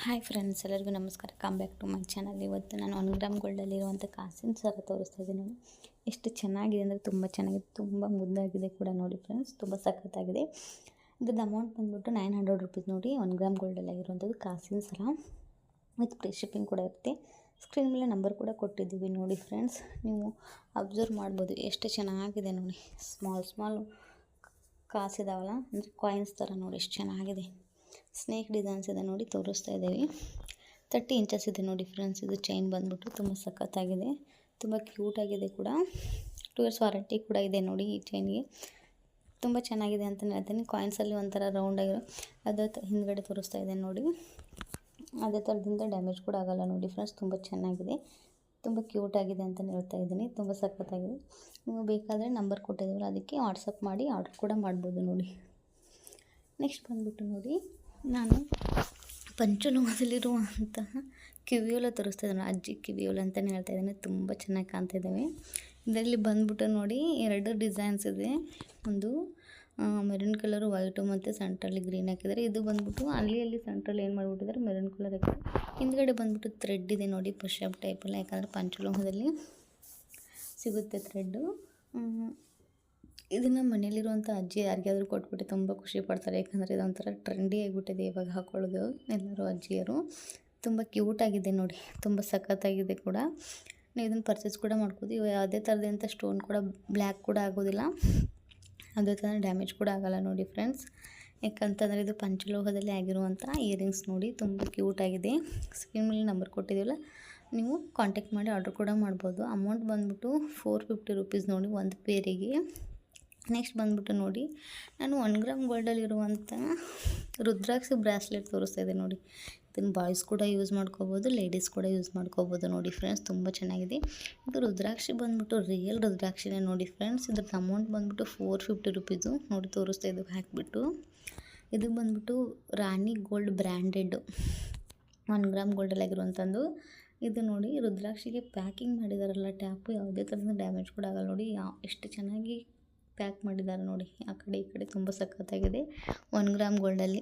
Hi friends, ಎಲ್ಲರಿಗೂ ನಮಸ್ಕಾರ. Come back to my channel. ಇವತ್ತು ನಾನು 1 ಗ್ರಾಮ್ ಗೋಲ್ಡಲ್ಲಿರುವಂಥ ಕಾಸಿನ ಸರ ತೋರಿಸ್ತಾ ಇದ್ದೀನಿ. ನೋಡಿ ಎಷ್ಟು ಚೆನ್ನಾಗಿದೆ ಅಂದರೆ ತುಂಬ ಚೆನ್ನಾಗಿದೆ, ತುಂಬ ಮುದ್ದಾಗಿದೆ ಕೂಡ. ನೋಡಿ ಫ್ರೆಂಡ್ಸ್, ತುಂಬ ಸಖತ್ತಾಗಿದೆ. ಇದ್ರದ್ದು ಅಮೌಂಟ್ ಬಂದುಬಿಟ್ಟು 900 ರುಪೀಸ್. ನೋಡಿ 1 ಗ್ರಾಮ್ ಗೋಲ್ಡಲ್ಲಾಗಿರುವಂಥದ್ದು ಕಾಸಿನ ಸರ ವಿತ್ ಫ್ರೀ ಶಿಪ್ಪಿಂಗ್ ಕೂಡ ಇರುತ್ತೆ. ಸ್ಕ್ರೀನ್ ಮೇಲೆ ನಂಬರ್ ಕೂಡ ಕೊಟ್ಟಿದ್ದೀವಿ. ನೋಡಿ ಫ್ರೆಂಡ್ಸ್, ನೀವು ಅಬ್ಸರ್ವ್ ಮಾಡ್ಬೋದು ಎಷ್ಟು ಚೆನ್ನಾಗಿದೆ. ನೋಡಿ ಸ್ಮಾಲ್ ಕಾಸಿದಾವಲ್ಲ, ಅಂದರೆ ಕಾಯಿನ್ಸ್ ಥರ. ನೋಡಿ ಎಷ್ಟು ಚೆನ್ನಾಗಿದೆ. ಸ್ನೇಕ್ ಡಿಸೈನ್ಸ್ ಇದೆ, ನೋಡಿ ತೋರಿಸ್ತಾ ಇದ್ದೀವಿ. 30 ಇಂಚಸ್ ಇದೆ ನೋಡಿ ಫ್ರೆಂಡ್ಸ್. ಇದು ಚೈನ್ ಬಂದ್ಬಿಟ್ಟು ತುಂಬ ಸಖತ್ತಾಗಿದೆ, ತುಂಬ ಕ್ಯೂಟಾಗಿದೆ ಕೂಡ. 2 ಇಯರ್ಸ್ ವಾರಂಟಿ ಕೂಡ ಇದೆ ನೋಡಿ ಈ ಚೈನ್ಗೆ. ತುಂಬ ಚೆನ್ನಾಗಿದೆ ಅಂತಲೇ ಹೇಳ್ತೀನಿ. ಕಾಯಿನ್ಸಲ್ಲಿ ಒಂಥರ ರೌಂಡ್ ಆಗಿರೋ ಅದೇ ಹಿಂದ್ಗಡೆ ತೋರಿಸ್ತಾ ಇದೆ ನೋಡಿ. ಅದೇ ಥರದಿಂದ ಡ್ಯಾಮೇಜ್ ಕೂಡ ಆಗೋಲ್ಲ ನೋಡಿ ಫ್ರೆಂಡ್ಸ್. ತುಂಬ ಚೆನ್ನಾಗಿದೆ, ತುಂಬ ಕ್ಯೂಟಾಗಿದೆ ಅಂತಲೇ ಹೇಳ್ತಾ ಇದ್ದೀನಿ. ತುಂಬ ಸಖತ್ತಾಗಿದೆ. ನೀವು ಬೇಕಾದರೆ ನಂಬರ್ ಕೊಟ್ಟಿದ್ದೀವಲ್ಲ, ಅದಕ್ಕೆ ವಾಟ್ಸಪ್ ಮಾಡಿ ಆರ್ಡರ್ ಕೂಡ ಮಾಡ್ಬೋದು ನೋಡಿ. ನೆಕ್ಸ್ಟ್ ಬಂದುಬಿಟ್ಟು ನೋಡಿ, ನಾನು ಪಂಚಲೋಹದಲ್ಲಿರುವಂತಹ ಕಿವಿಯೋಲ ತೋರಿಸ್ತಾ ಇದ್ದೀನಿ. ಅಜ್ಜಿ ಕಿವಿಯೋಲ ಅಂತಲೇ ಹೇಳ್ತಾ ಇದ್ದೀನಿ. ತುಂಬ ಚೆನ್ನಾಗಿ ಕಾಣ್ತಾ ಇದ್ದಾವೆ. ಇದರಲ್ಲಿ ಬಂದುಬಿಟ್ಟು ನೋಡಿ 2 ಡಿಸೈನ್ಸ್ ಇದೆ. ಒಂದು ಮೆರೂನ್ ಕಲರು ವೈಟು ಮತ್ತು ಸೆಂಟ್ರಲ್ಲಿ ಗ್ರೀನ್ ಹಾಕಿದ್ದಾರೆ. ಇದು ಬಂದುಬಿಟ್ಟು ಅಲ್ಲಿ ಸೆಂಟ್ರಲ್ಲಿ ಏನು ಮಾಡಿಬಿಟ್ಟಿದ್ದಾರೆ, ಮೆರೂನ್ ಕಲರ್ ಹಾಕಿದ್ದಾರೆ. ಹಿಂದ್ಗಡೆ ಬಂದುಬಿಟ್ಟು ಥ್ರೆಡ್ ಇದೆ ನೋಡಿ, ಪುಷಪ್ ಟೈಪಲ್ಲ. ಯಾಕಂದರೆ ಪಂಚಲೋಹದಲ್ಲಿ ಸಿಗುತ್ತೆ ಥ್ರೆಡ್ಡು. ಇದನ್ನು ಮನೇಲಿರುವಂಥ ಅಜ್ಜಿ ಯಾರಿಗಾದರೂ ಕೊಟ್ಬಿಟ್ಟು ತುಂಬ ಖುಷಿ ಪಡ್ತಾರೆ. ಯಾಕಂದರೆ ಇದೊಂಥರ ಟ್ರೆಂಡಿ ಆಗಿಬಿಟ್ಟಿದೆ ಇವಾಗ ಹಾಕ್ಕೊಳ್ಳೋದು ಎಲ್ಲರೂ ಅಜ್ಜಿಯರು. ತುಂಬ ಕ್ಯೂಟಾಗಿದೆ ನೋಡಿ, ತುಂಬ ಸಖತ್ತಾಗಿದೆ ಕೂಡ. ನೀವು ಇದನ್ನು ಪರ್ಚೇಸ್ ಕೂಡ ಮಾಡ್ಬೋದು. ಇವಾಗ ಯಾವುದೇ ಥರದಂಥ ಸ್ಟೋನ್ ಕೂಡ ಬ್ಲ್ಯಾಕ್ ಕೂಡ ಆಗೋದಿಲ್ಲ, ಅದೇ ಥರ ಡ್ಯಾಮೇಜ್ ಕೂಡ ಆಗೋಲ್ಲ ನೋಡಿ ಫ್ರೆಂಡ್ಸ್. ಯಾಕಂತಂದರೆ ಇದು ಪಂಚಲೋಹದಲ್ಲಿ ಆಗಿರುವಂಥ ಇಯರಿಂಗ್ಸ್ ನೋಡಿ, ತುಂಬ ಕ್ಯೂಟಾಗಿದೆ. ಸ್ಕ್ರೀನ್ ಮೇಲೆ ನಂಬರ್ ಕೊಟ್ಟಿದ್ದೀವಲ್ಲ, ನೀವು ಕಾಂಟ್ಯಾಕ್ಟ್ ಮಾಡಿ ಆರ್ಡ್ರ್ ಕೂಡ ಮಾಡ್ಬೋದು. ಅಮೌಂಟ್ ಬಂದುಬಿಟ್ಟು 450 ರುಪೀಸ್ ನೋಡಿ ಒಂದು ಪೇರಿಗೆ. ನೆಕ್ಸ್ಟ್ ಬಂದುಬಿಟ್ಟು ನೋಡಿ, ನಾನು 1 ಗ್ರಾಮ್ ಗೋಲ್ಡಲ್ಲಿರುವಂಥ ರುದ್ರಾಕ್ಷಿ ಬ್ರಾಸ್ಲೆಟ್ ತೋರಿಸ್ತಾ ಇದೆ ನೋಡಿ. ಇದನ್ನು ಬಾಯ್ಸ್ ಕೂಡ ಯೂಸ್ ಮಾಡ್ಕೋಬೋದು, ಲೇಡೀಸ್ ಕೂಡ ಯೂಸ್ ಮಾಡ್ಕೋಬೋದು ನೋಡಿ ಫ್ರೆಂಡ್ಸ್. ತುಂಬ ಚೆನ್ನಾಗಿದೆ. ಇದು ರುದ್ರಾಕ್ಷಿ ಬಂದುಬಿಟ್ಟು ರಿಯಲ್ ರುದ್ರಾಕ್ಷಿನೇ ನೋಡಿ ಫ್ರೆಂಡ್ಸ್. ಇದ್ರದ್ದು ಅಮೌಂಟ್ ಬಂದುಬಿಟ್ಟು 450 ರುಪೀಸು ನೋಡಿ. ತೋರಿಸ್ತಾ ಇದ್ದು ಹಾಕಿಬಿಟ್ಟು. ಇದು ಬಂದುಬಿಟ್ಟು ರಾಣಿ ಗೋಲ್ಡ್ ಬ್ರ್ಯಾಂಡೆಡ್ 1 ಗ್ರಾಮ್ ಗೋಲ್ಡಲ್ಲಾಗಿರುವಂಥದ್ದು. ಇದು ನೋಡಿ ರುದ್ರಾಕ್ಷಿಗೆ ಪ್ಯಾಕಿಂಗ್ ಮಾಡಿದಾರಲ್ಲ ಟ್ಯಾಪು, ಯಾವುದೇ ಥರದ ಡ್ಯಾಮೇಜ್ ಕೂಡ ಆಗಲ್ಲ ನೋಡಿ. ಎಷ್ಟು ಚೆನ್ನಾಗಿ ಪ್ಯಾಕ್ ಮಾಡಿದ್ದಾರೆ ನೋಡಿ, ಆ ಕಡೆ ಈ ಕಡೆ. ತುಂಬ ಸಖತ್ತಾಗಿದೆ. 1 ಗ್ರಾಮ್ ಗೋಲ್ಡಲ್ಲಿ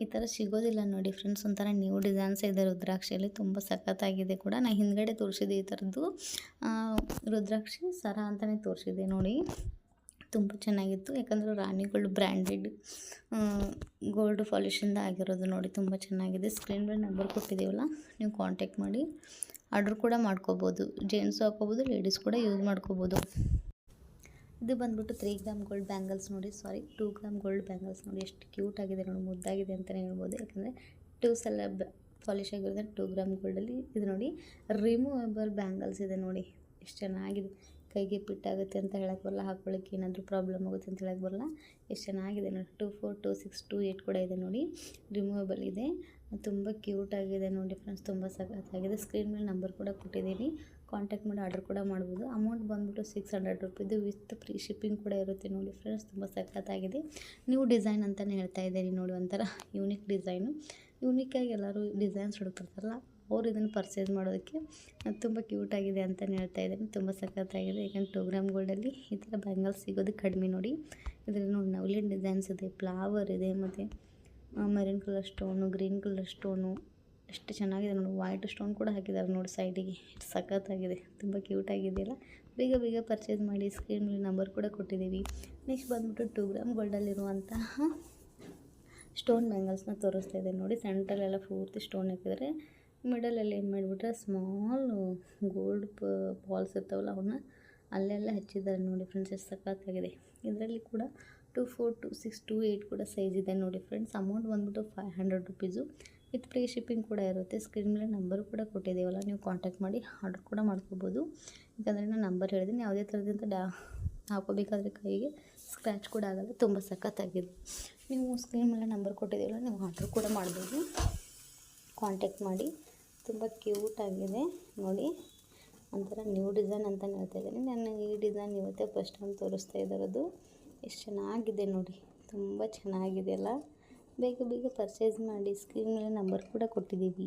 ಈ ಥರ ಸಿಗೋದಿಲ್ಲ ನೋಡಿ ಫ್ರೆಂಡ್ಸ್. ಒಂಥರ ನ್ಯೂ ಡಿಸೈನ್ಸ್ ಇದೆ ರುದ್ರಾಕ್ಷಿಯಲ್ಲಿ, ತುಂಬ ಸಖತ್ತಾಗಿದೆ ಕೂಡ. ನಾನು ಹಿಂದ್ಗಡೆ ತೋರಿಸಿದೆ ಈ ಥರದ್ದು ರುದ್ರಾಕ್ಷಿ ಸರ ಅಂತಲೇ ತೋರಿಸಿದೆ ನೋಡಿ. ತುಂಬ ಚೆನ್ನಾಗಿತ್ತು. ಯಾಕಂದರೆ ರಾಣಿ ಗೋಲ್ಡ್ ಬ್ರ್ಯಾಂಡೆಡ್ ಗೋಲ್ಡ್ ಪಾಲಿಶಿಂದ ಆಗಿರೋದು ನೋಡಿ. ತುಂಬ ಚೆನ್ನಾಗಿದೆ. ಸ್ಕ್ರೀನ್ ಮೇಲೆ ನಂಬರ್ ಕೊಟ್ಟಿದ್ದೀವಲ್ಲ, ನೀವು ಕಾಂಟ್ಯಾಕ್ಟ್ ಮಾಡಿ ಆರ್ಡ್ರ್ ಕೂಡ ಮಾಡ್ಕೋಬೋದು. ಜೆಂಟ್ಸು ಹಾಕೋಬೋದು, ಲೇಡೀಸ್ ಕೂಡ ಯೂಸ್ ಮಾಡ್ಕೋಬೋದು. ಇದು ಬಂದುಬಿಟ್ಟು 3 ಗ್ರಾಮ್ ಗೋಲ್ಡ್ ಬ್ಯಾಂಗಲ್ಸ್ ನೋಡಿ, 2 ಗ್ರಾಮ್ ಗೋಲ್ಡ್ ಬ್ಯಾಂಗಲ್ಸ್ ನೋಡಿ. ಎಷ್ಟು ಕ್ಯೂಟಾಗಿದೆ ನೋಡಿ, ಮುದ್ದಾಗಿದೆ ಅಂತಲೇ ಹೇಳ್ಬೋದು. ಯಾಕಂದರೆ 2 ಸಲ ಪಾಲಿಶ್ ಆಗಿರೋದ್ರೆ 2 ಗ್ರಾಮ್ ಗೋಲ್ಡಲ್ಲಿ. ಇದು ನೋಡಿ ರಿಮೂವೇಬಲ್ ಬ್ಯಾಂಗಲ್ಸ್ ಇದೆ ನೋಡಿ, ಎಷ್ಟು ಚೆನ್ನಾಗಿದೆ. ಕೈಗೆ ಪಿಟ್ಟಾಗುತ್ತೆ ಅಂತ ಹೇಳಕ್ಕೆ ಬರಲ್ಲ, ಹಾಕ್ಕೊಳ್ಳೋಕ್ಕೆ ಏನಾದರೂ ಪ್ರಾಬ್ಲಮ್ ಆಗುತ್ತೆ ಅಂತ ಹೇಳಕ್ಕೆ ಬರಲ್ಲ. ಎಷ್ಟು ಚೆನ್ನಾಗಿದೆ ನೋಡಿ. 24, 26, 28 ಕೂಡ ಇದೆ ನೋಡಿ. ರಿಮೂವೇಬಲ್ ಇದೆ, ತುಂಬ ಕ್ಯೂಟಾಗಿದೆ ನೋಡಿ ಫ್ರೆಂಡ್ಸ್. ತುಂಬ ಸಖತ್ತಾಗಿದೆ. ಸ್ಕ್ರೀನ್ ಮೇಲೆ ನಂಬರ್ ಕೂಡ ಕೊಟ್ಟಿದ್ದೀನಿ, ಕಾಂಟ್ಯಾಕ್ಟ್ ಮಾಡಿ ಆರ್ಡರ್ ಕೂಡ ಮಾಡ್ಬೋದು. ಅಮೌಂಟ್ ಬಂದುಬಿಟ್ಟು 600 ರುಪೀದು ವಿತ್ ಫ್ರೀ ಶಿಪ್ಪಿಂಗ್ ಕೂಡ ಇರುತ್ತೆ ನೋಡಿ ಫ್ರೆಂಡ್ಸ್. ತುಂಬ ಸಖತ್ತಾಗಿದೆ. ನ್ಯೂ ಡಿಸೈನ್ ಅಂತಲೇ ಹೇಳ್ತಾ ಇದ್ದೀನಿ ನೋಡಿ. ಒಂಥರ ಯೂನಿಕ್ ಡಿಸೈನು. ಯೂನಿಕ್ಕಾಗಿ ಎಲ್ಲರೂ ಡಿಸೈನ್ಸ್ ಹುಡುಕ್ತಿರ್ತಾರಲ್ಲ, ಅವ್ರು ಇದನ್ನು ಪರ್ಚೇಸ್ ಮಾಡೋದಕ್ಕೆ ತುಂಬ ಕ್ಯೂಟಾಗಿದೆ ಅಂತಲೇ ಹೇಳ್ತಾ ಇದ್ದೀನಿ. ತುಂಬ ಸಖತ್ತಾಗಿದೆ. ಯಾಕಂದರೆ 2 ಗ್ರಾಮ್ ಗೋಲ್ಡಲ್ಲಿ ಈ ಥರ ಬ್ಯಾಂಗಲ್ಸ್ ಸಿಗೋದು ಕಡಿಮೆ ನೋಡಿ. ಇದರಲ್ಲಿ ನೋಡಿ ನವಲಿನ್ ಡಿಸೈನ್ಸ್ ಇದೆ, ಫ್ಲವರ್ ಇದೆ, ಮತ್ತು maroon colour stone, green colour stone. ಎಷ್ಟು ಚೆನ್ನಾಗಿದೆ ನೋಡಿ. ವೈಟ್ ಸ್ಟೋನ್ ಕೂಡ ಹಾಕಿದ್ದಾರೆ ನೋಡಿ ಸೈಡಿಗೆ. ಎಷ್ಟು ಸಖತ್ತಾಗಿದೆ, ತುಂಬ ಕ್ಯೂಟಾಗಿದೆಯಲ್ಲ. ಬೇಗ ಪರ್ಚೇಸ್ ಮಾಡಿ. ಸ್ಕ್ರೀನ್ ಮೇಲೆ ನಂಬರ್ ಕೂಡ ಕೊಟ್ಟಿದ್ದೀವಿ. ನೆಕ್ಸ್ಟ್ ಬಂದುಬಿಟ್ಟು 2 ಗ್ರಾಮ್ ಗೋಲ್ಡಲ್ಲಿರುವಂತಹ ಸ್ಟೋನ್ ಬ್ಯಾಂಗಲ್ಸ್ನ ತೋರಿಸ್ತಾ ಇದೆ ನೋಡಿ. ಸೆಂಟ್ರಲ್ಲೆಲ್ಲ ಪೂರ್ತಿ ಸ್ಟೋನ್ ಹಾಕಿದರೆ, ಮಿಡಲಲ್ಲಿ ಏನು ಮಾಡಿಬಿಟ್ರೆ ಸ್ಮಾಲ್ ಗೋಲ್ಡ್ ಬಾಲ್ಸ್ ಇರ್ತಾವಲ್ಲ, ಅವನ್ನ ಅಲ್ಲೆಲ್ಲ ಹಚ್ಚಿದ್ದಾರೆ ನೋಡಿ ಫ್ರೆಂಡ್ಸ್. ಎಷ್ಟು ಸಖತ್ತಾಗಿದೆ. ಇದರಲ್ಲಿ ಕೂಡ 24, 26, 28 ಕೂಡ ಸೈಜ್ ಇದೆ ನೋಡಿ ಫ್ರೆಂಡ್ಸ್. ಅಮೌಂಟ್ ಬಂದುಬಿಟ್ಟು 500 ರುಪೀಸು ವಿತ್ ಫ್ರೀ ಶಿಪ್ಪಿಂಗ್ ಕೂಡ ಇರುತ್ತೆ. ಸ್ಕ್ರೀನ್ ಮೇಲೆ ನಂಬರ್ ಕೂಡ ಕೊಟ್ಟಿದ್ದೀವಲ್ಲ, ನೀವು ಕಾಂಟ್ಯಾಕ್ಟ್ ಮಾಡಿ ಆರ್ಡರ್ ಕೂಡ ಮಾಡ್ಕೋಬೋದು. ಯಾಕಂದರೆ ನಾನು ನಂಬರ್ ಹೇಳಿದ್ದೀನಿ. ಯಾವುದೇ ಥರದಿಂದ ಹಾಕೋಬೇಕಾದ್ರೆ ಕೈಗೆ ಸ್ಕ್ರ್ಯಾಚ್ ಕೂಡ ಆಗೋಲ್ಲ. ತುಂಬ ಸಖತ್ತಾಗಿದೆ. ನೀವು ಸ್ಕ್ರೀನ್ ಮೇಲೆ ನಂಬರ್ ಕೊಟ್ಟಿದ್ದೀವಲ್ಲ, ನೀವು ಆರ್ಡರ್ ಕೂಡ ಮಾಡ್ಬೋದು. ಕಾಂಟ್ಯಾಕ್ಟ್ ಮಾಡಿ. ತುಂಬ ಕ್ಯೂಟಾಗಿದೆ ನೋಡಿ. ಒಂಥರ ನ್ಯೂ ಡಿಸೈನ್ ಅಂತಲೇ ಹೇಳ್ತಾ ಇದ್ದೀನಿ. ನಾನು ಈ ಡಿಸೈನ್ ಇವತ್ತೇ ಫಸ್ಟ್ ಟೈಮ್ ತೋರಿಸ್ತಾ ಇರೋದು. ಎಷ್ಟು ಚೆನ್ನಾಗಿದೆ ನೋಡಿ, ತುಂಬ ಚೆನ್ನಾಗಿದೆ ಅಲ್ಲ. ಬೇಗ ಪರ್ಚೇಸ್ ಮಾಡಿ. ಸ್ಕ್ರೀನ್ ಮೇಲೆ ನಂಬರ್ ಕೂಡ ಕೊಟ್ಟಿದ್ದೀವಿ.